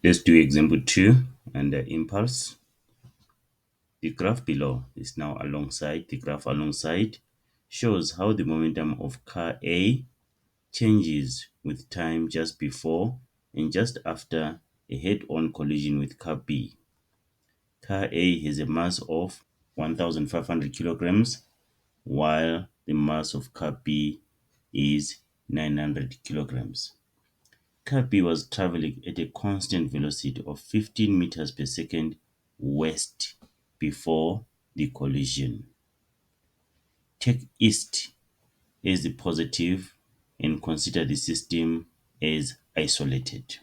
Let's do example 2 under impulse. The graph below is now alongside, the graph alongside shows how the momentum of car A changes with time just before and just after a head-on collision with car B. Car A has a mass of 1,500 kilograms, while the mass of car B is 900 kilograms. Car B was traveling at a constant velocity of 15 meters per second west before the collision. Take east as the positive and consider the system as isolated.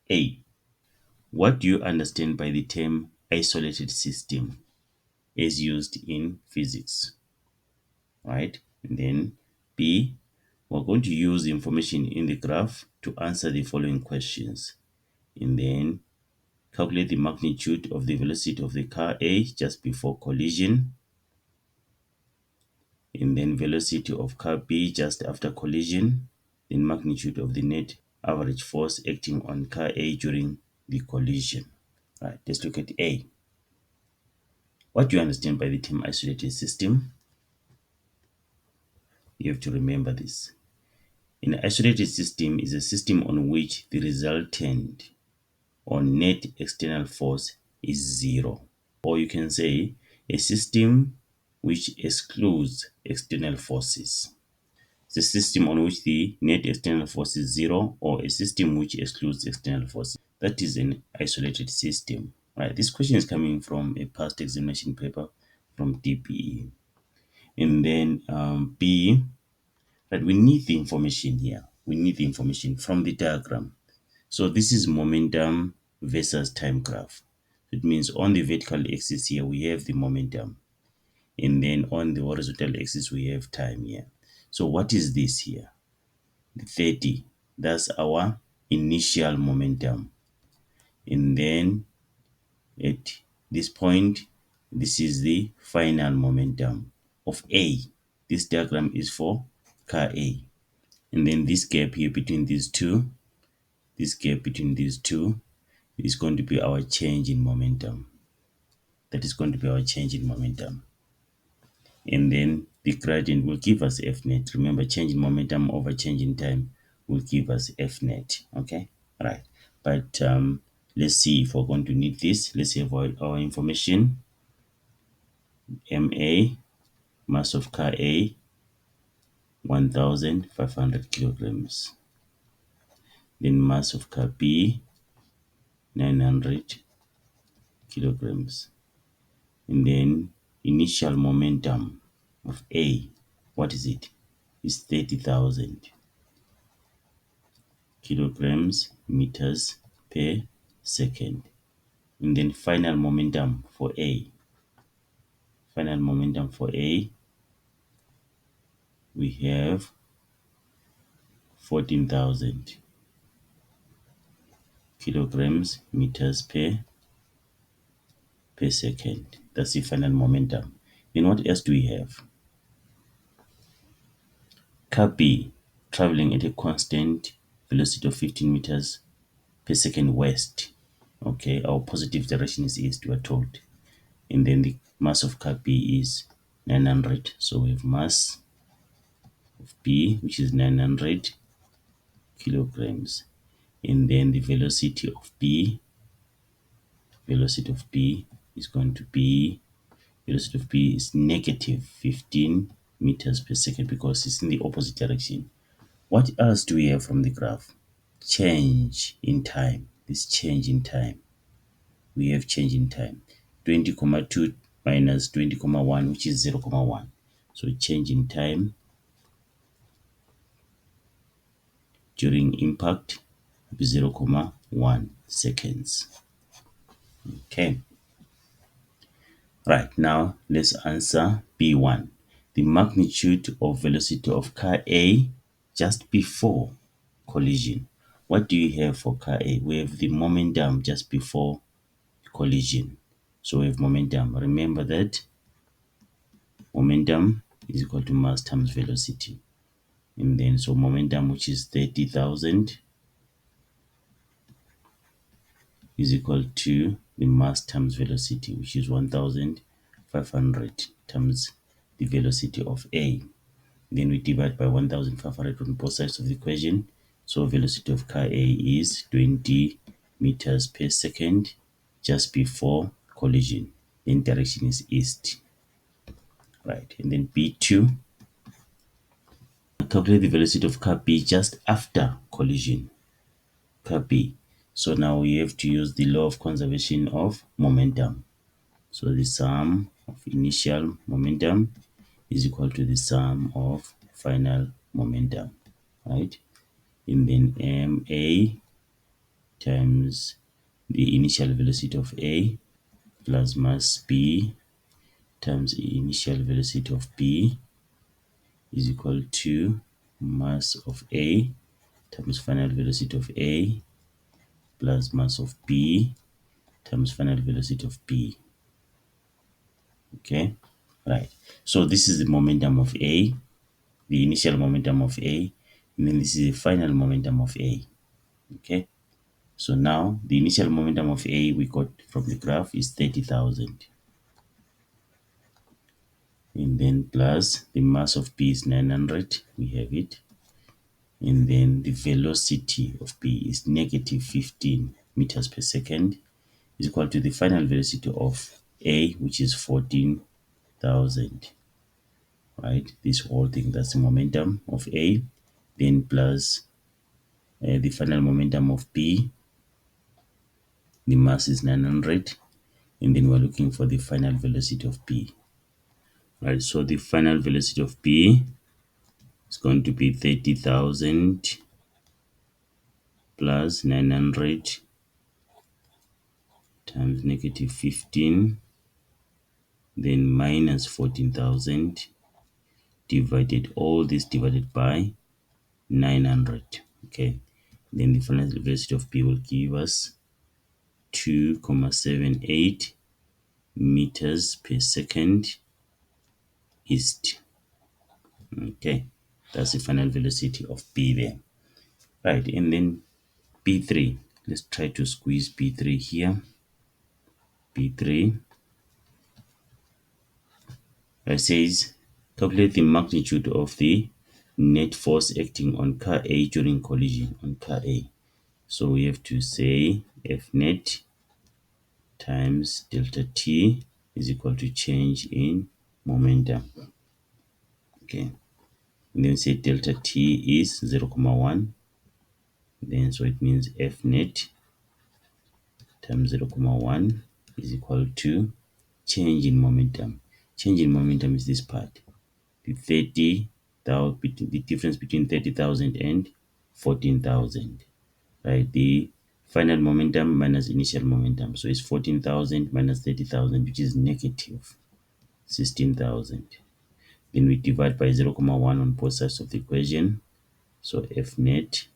A. What do you understand by the term isolated system as used in physics? Right? And then B. We're going to use information in the graph to answer the following questions. And then calculate the magnitude of the velocity of the car A just before collision. And then velocity of car B just after collision. Then magnitude of the net average force acting on car A during the collision. Right, let's look at A. What do you understand by the term isolated system? You have to remember this. An isolated system is a system on which the resultant or net external force is zero. Or you can say a system which excludes external forces. It's a system on which the net external force is zero, or a system which excludes external forces. That is an isolated system. Right. This question is coming from a past examination paper from DPE. And then B, right, we need the information here. We need the information from the diagram. So this is momentum versus time graph. It means on the vertical axis here, we have the momentum. And then on the horizontal axis, we have time here. So what is this here? The 30. That's our initial momentum. And then at this point, this is the final momentum of A. This diagram is for car A. And then this gap here between these two, this gap between these two is going to be our change in momentum. That is going to be our change in momentum. And then the gradient will give us F net. Remember, change in momentum over change in time will give us F net. Okay, right. But let's see if we're going to need this. Let's have our information. MA, mass of car A, 1,500 kilograms. Then mass of car B, 900 kilograms. And then initial momentum of A, what is it? It's 30,000 kilograms meters per second. And then final momentum for A. Final momentum for A, we have 14,000 kilograms meters per second. That's the final momentum. Then what else do we have? Car B traveling at a constant velocity of 15 meters per second west. Okay, our positive direction is east, we are told. And then the mass of car B is 900. So we have mass of B, which is 900 kilograms. And then the velocity of B is going to be, velocity of B is negative 15 meters per second because it's in the opposite direction. What else do we have from the graph? Change in time. This change in time. We have change in time. 20,2 minus 20,1, which is 0,1. So change in time during impact will be 0,1 seconds. Okay. Right, now let's answer B1. The magnitude of velocity of car A just before collision. What do you have for car A? We have the momentum just before collision. So we have momentum. Remember that momentum is equal to mass times velocity. And then so momentum, which is 30,000 is equal to the mass times velocity, which is 1500 times the velocity of A. Then we divide by 1500 on both sides of the equation. So velocity of car A is 20 meters per second just before collision. Then direction is east. Right, and then B2, calculate the velocity of car B just after collision. Car B. So now we have to use the law of conservation of momentum. So the sum of initial momentum is equal to the sum of final momentum, right? And then ma times the initial velocity of A plus mass B times the initial velocity of B is equal to mass of A times final velocity of A plus mass of B times final velocity of B. Okay, right. So this is the momentum of A, the initial momentum of A, and then this is the final momentum of A. Okay, so now the initial momentum of A we got from the graph is 30,000. And then plus the mass of B is 900, we have it. And then the velocity of B is negative 15 meters per second, is equal to the final velocity of A, which is 14,000. Right, this whole thing, that's the momentum of A, then plus the final momentum of B, the mass is 900, and then we're looking for the final velocity of B. Right, so the final velocity of B is going to be 30,000 plus 900 times negative 15, then minus 14,000, divided all this divided by 900. Okay, then the final velocity of B will give us 2,78 meters per second east. Okay, that's the final velocity of B there. Right, and then B3, let's try to squeeze B3 here. B3, it says calculate the magnitude of the net force acting on car A during collision on car A. So we have to say F net times delta T is equal to change in momentum. Okay, and then say delta T is 0,1. Then so it means F net times 0,1 is equal to change in momentum. Change in momentum is this part, the 30,000, the difference between 30,000 and 14,000, right? The final momentum minus initial momentum. So it's 14,000 minus 30,000, which is negative 16,000. Then we divide by 0,1 on both sides of the equation. So F net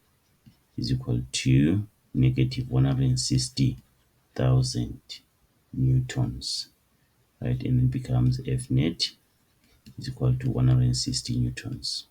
is equal to negative 160,000 newtons, right? And it becomes F net is equal to 160 newtons.